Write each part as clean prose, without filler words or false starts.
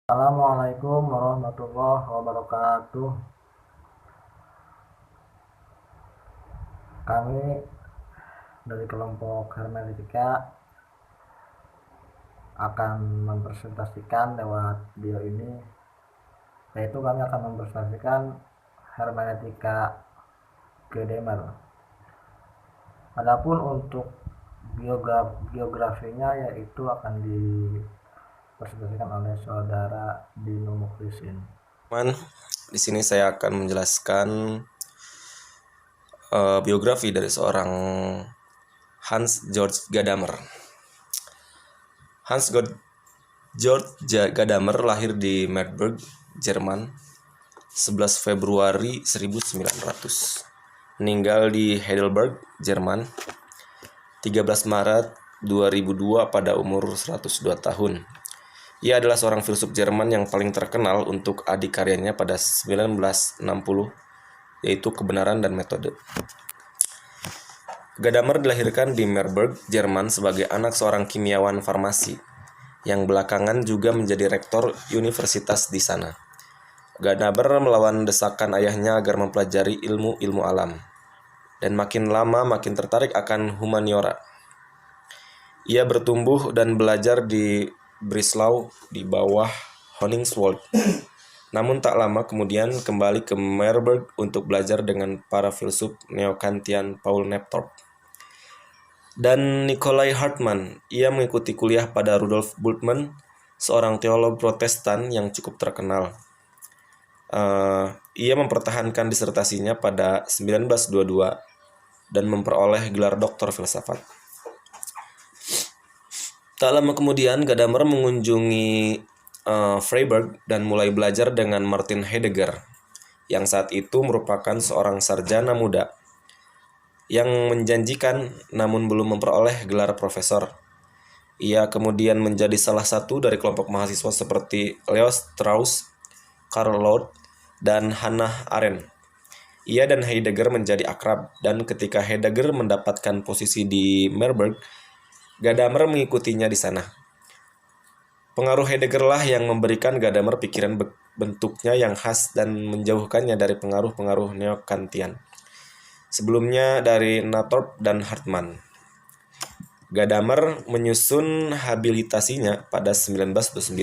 Assalamualaikum warahmatullahi wabarakatuh. Kami dari kelompok Hermeneutika akan mempresentasikan lewat video ini, yaitu kami akan mempresentasikan Hermeneutika Gadamer. Adapun untuk biografinya yaitu akan dipresentasikan oleh saudara Dino Muklisin. Di sini saya akan menjelaskan biografi dari seorang Hans Georg Gadamer. Georg Gadamer lahir di Marburg, Jerman, 11 Februari 1900. Meninggal di Heidelberg, Jerman, 13 Maret 2002 pada umur 102 tahun. Ia adalah seorang filsuf Jerman yang paling terkenal untuk adik karyanya pada 1960, yaitu Kebenaran dan Metode. Gadamer dilahirkan di Marburg, Jerman sebagai anak seorang kimiawan farmasi, yang belakangan juga menjadi rektor universitas di sana. Gadamer melawan desakan ayahnya agar mempelajari ilmu alam, dan makin lama makin tertarik akan humaniora. Ia bertumbuh dan belajar di Breslau di bawah Honingswald. Namun tak lama kemudian kembali ke Marburg untuk belajar dengan para filsuf neo-Kantian Paul Neptort dan Nikolai Hartmann. Ia mengikuti kuliah pada Rudolf Bultmann, seorang teolog Protestan yang cukup terkenal. Ia mempertahankan disertasinya pada 1922 dan memperoleh gelar doktor filsafat. Tak lama kemudian Gadamer mengunjungi Freiburg dan mulai belajar dengan Martin Heidegger, yang saat itu merupakan seorang sarjana muda yang menjanjikan namun belum memperoleh gelar profesor. Ia kemudian menjadi salah satu dari kelompok mahasiswa seperti Leo Strauss, Karl Lord, dan Hannah Arendt. Ia dan Heidegger menjadi akrab, dan ketika Heidegger mendapatkan posisi di Marburg, Gadamer mengikutinya di sana. Pengaruh Heidegger lah yang memberikan Gadamer pikiran bentuknya yang khas dan menjauhkannya dari pengaruh-pengaruh neo-Kantian sebelumnya dari Nathorp dan Hartmann. Gadamer menyusun habilitasinya pada 1929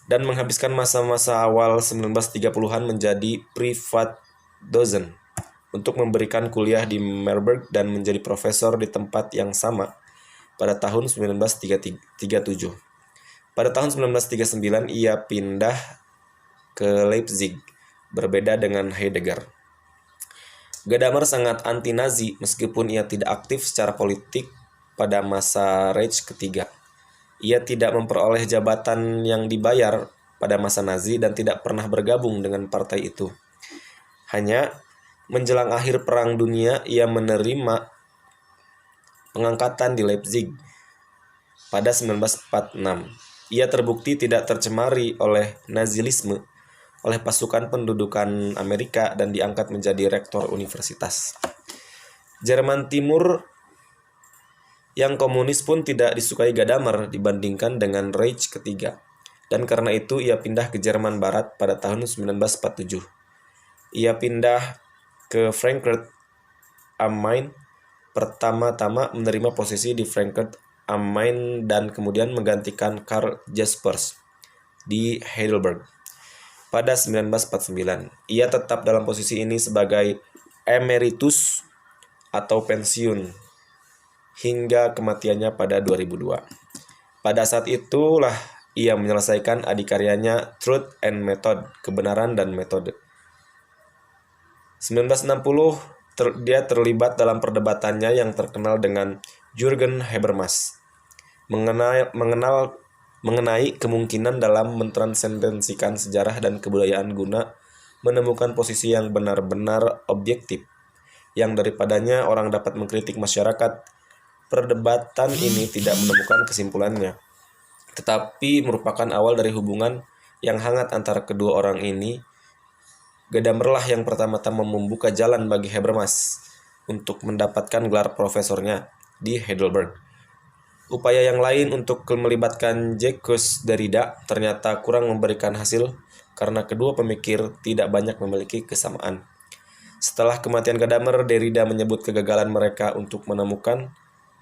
dan menghabiskan masa-masa awal 1930-an menjadi Privatdozent untuk memberikan kuliah di Marburg dan menjadi profesor di tempat yang sama pada tahun 1937. Pada tahun 1939 ia pindah ke Leipzig, berbeda dengan Heidegger. Gadamer sangat anti-Nazi meskipun ia tidak aktif secara politik pada masa Reich ketiga. Ia tidak memperoleh jabatan yang dibayar pada masa Nazi dan tidak pernah bergabung dengan partai itu. Hanya menjelang akhir Perang Dunia ia menerima pengangkatan di Leipzig pada 1946. Ia terbukti tidak tercemari oleh Naziisme oleh pasukan pendudukan Amerika dan diangkat menjadi rektor universitas. Jerman Timur yang komunis pun tidak disukai Gadamer dibandingkan dengan Reich ketiga, dan karena itu ia pindah ke Jerman Barat pada tahun 1947. Ia pindah ke Frankfurt am Main, pertama-tama menerima posisi di Frankfurt am Main dan kemudian menggantikan Karl Jaspers di Heidelberg pada 1949. Ia tetap dalam posisi ini sebagai emeritus atau pensiun hingga kematiannya pada 2002. Pada saat itulah ia menyelesaikan adikaryanya Truth and Method, Kebenaran dan Metode. 1960 dia terlibat dalam perdebatannya yang terkenal dengan Jürgen Habermas mengenai kemungkinan dalam mentransendensikan sejarah dan kebudayaan guna menemukan posisi yang benar-benar objektif, yang daripadanya orang dapat mengkritik masyarakat. Perdebatan ini tidak menemukan kesimpulannya, tetapi merupakan awal dari hubungan yang hangat antara kedua orang ini. Gadamerlah yang pertama-tama membuka jalan bagi Habermas untuk mendapatkan gelar profesornya di Heidelberg. Upaya yang lain untuk melibatkan Jacques Derrida ternyata kurang memberikan hasil karena kedua pemikir tidak banyak memiliki kesamaan. Setelah kematian Gadamer, Derrida menyebut kegagalan mereka untuk menemukan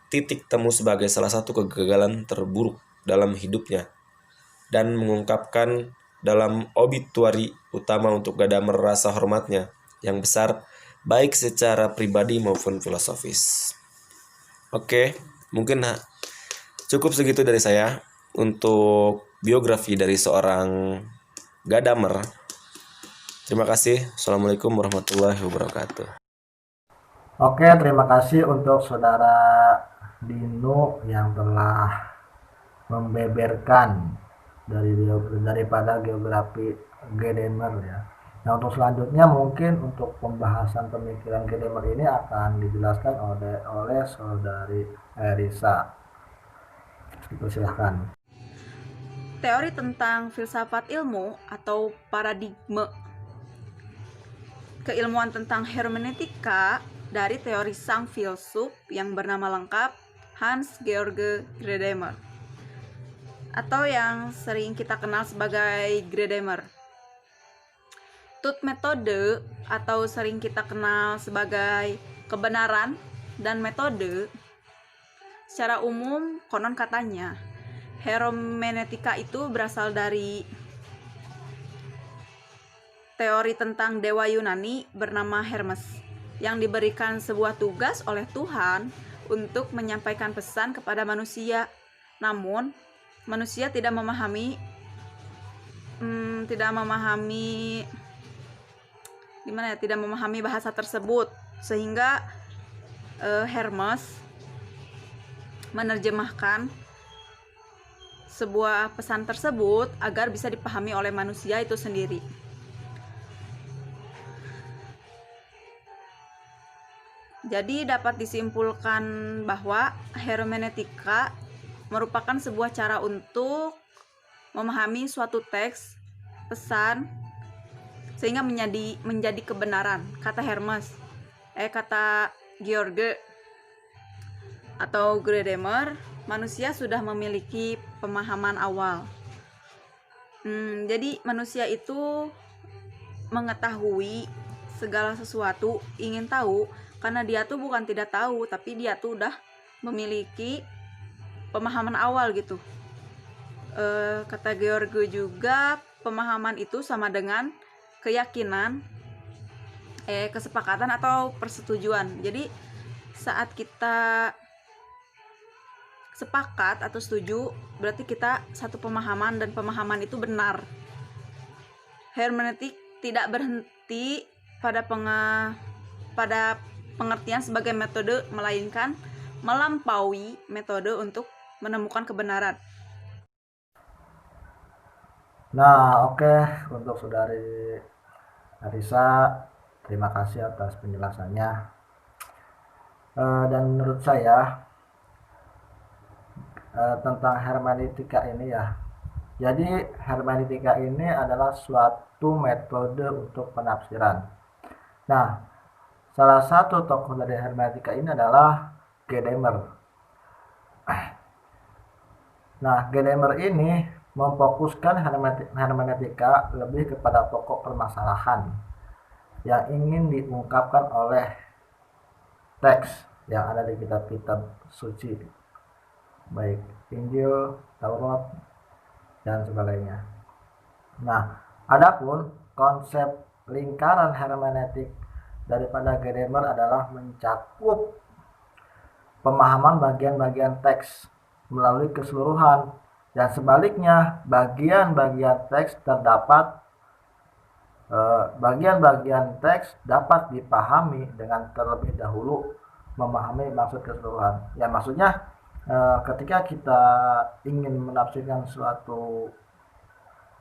titik temu sebagai salah satu kegagalan terburuk dalam hidupnya dan mengungkapkan dalam obituari utama untuk Gadamer rasa hormatnya yang besar baik secara pribadi maupun filosofis. Oke, mungkin cukup segitu dari saya untuk biografi dari seorang Gadamer. Terima kasih. Assalamualaikum warahmatullahi wabarakatuh. Oke, terima kasih untuk saudara Dino yang telah membeberkan daripada geografi Gadamer ya. Nah, untuk selanjutnya mungkin untuk pembahasan pemikiran Gadamer ini akan dijelaskan oleh saudari Erisa. Silahkan. Teori tentang filsafat ilmu atau paradigma keilmuan tentang hermeneutika dari teori sang filsuf yang bernama lengkap Hans Georg Gadamer atau yang sering kita kenal sebagai Gadamer. Tut metode atau sering kita kenal sebagai kebenaran dan metode. Secara umum, konon katanya, hermeneutika itu berasal dari teori tentang dewa Yunani bernama Hermes, yang diberikan sebuah tugas oleh Tuhan untuk menyampaikan pesan kepada manusia. Namun, manusia tidak memahami bahasa tersebut, sehingga Hermes menerjemahkan sebuah pesan tersebut agar bisa dipahami oleh manusia itu sendiri. Jadi dapat disimpulkan bahwa hermeneutika merupakan sebuah cara untuk memahami suatu teks, pesan, sehingga menjadi kebenaran. Kata George atau Gadamer, manusia sudah memiliki pemahaman awal. Jadi manusia itu mengetahui segala sesuatu, ingin tahu, karena dia tuh bukan tidak tahu, tapi dia tuh udah memiliki pemahaman awal gitu. Kata George juga, pemahaman itu sama dengan keyakinan, kesepakatan atau persetujuan. Jadi saat kita sepakat atau setuju, berarti kita satu pemahaman dan pemahaman itu benar. Hermeneutik tidak berhenti pada pengertian sebagai metode, melainkan melampaui metode untuk menemukan kebenaran. Nah, oke, untuk saudari Arisa, terima kasih atas penjelasannya. Dan menurut saya tentang hermeneutika ini ya, jadi hermeneutika ini adalah suatu metode untuk penafsiran. Nah, salah satu tokoh dari hermeneutika ini adalah Gadamer. Nah, Gadamer ini memfokuskan hermeneutika lebih kepada pokok permasalahan yang ingin diungkapkan oleh teks yang ada di kitab-kitab suci, baik Injil, Taurat, dan sebagainya. Nah, adapun konsep lingkaran hermeneutik daripada Gadamer adalah mencakup pemahaman bagian-bagian teks melalui keseluruhan, dan sebaliknya bagian-bagian teks dapat dipahami dengan terlebih dahulu memahami maksud keseluruhan. Ya, maksudnya ketika kita ingin menafsirkan suatu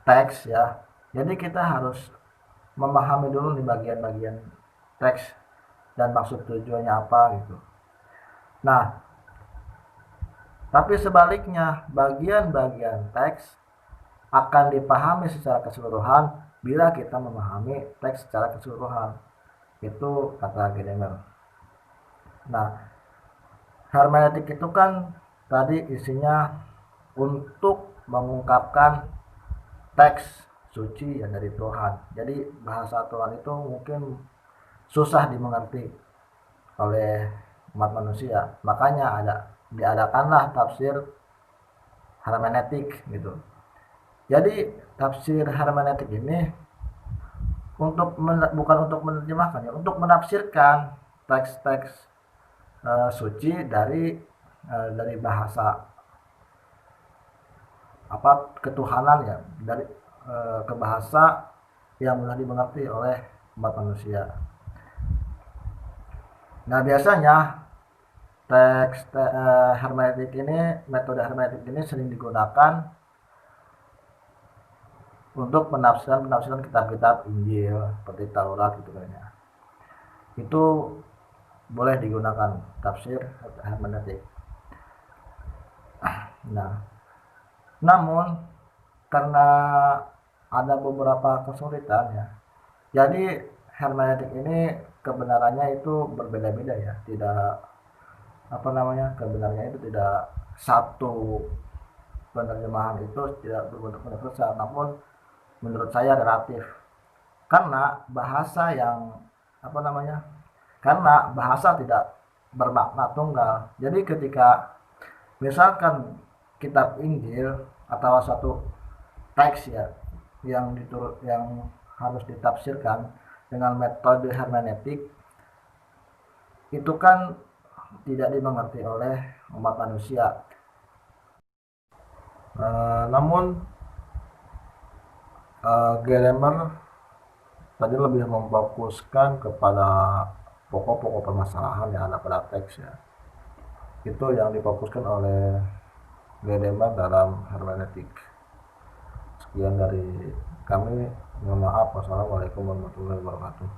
teks ya, jadi kita harus memahami dulu di bagian-bagian teks dan maksud tujuannya apa gitu. Nah, tapi sebaliknya bagian-bagian teks akan dipahami secara keseluruhan bila kita memahami teks secara keseluruhan. Itu kata Gadamer. Nah, hermeneutik itu kan tadi isinya untuk mengungkapkan teks suci yang dari Tuhan. Jadi bahasa Tuhan itu mungkin susah dimengerti oleh umat manusia. Makanya diadakanlah tafsir hermeneutik gitu. Jadi tafsir hermeneutik ini bukan untuk menerjemahkan ya, untuk menafsirkan teks-teks suci dari bahasa ketuhanan ya, dari ke bahasa yang mudah dimengerti oleh umat manusia. Nah, biasanya metode hermeneutik ini sering digunakan untuk penafsiran kitab-kitab Injil seperti Taurat gitu kan ya. Itu boleh digunakan tafsir hermeneutik. Nah, namun karena ada beberapa kesulitan ya, jadi hermeneutik ini kebenarannya itu berbeda-beda ya, kebenarannya itu tidak satu penerjemahan itu tidak berbentuk universal, namun menurut saya relatif, karena bahasa tidak bermakna tunggal. Jadi ketika misalkan kitab Injil atau suatu teks ya yang harus ditafsirkan dengan metode hermeneutik, itu kan tidak dimengerti oleh umat manusia. Namun Gadamer tadi lebih memfokuskan kepada pokok-pokok permasalahan yang ada pada teks ya. Itu yang difokuskan oleh Gadamer dalam hermeneutik. Sekian dari kami. Mohon maaf. Wassalamualaikum warahmatullahi wabarakatuh.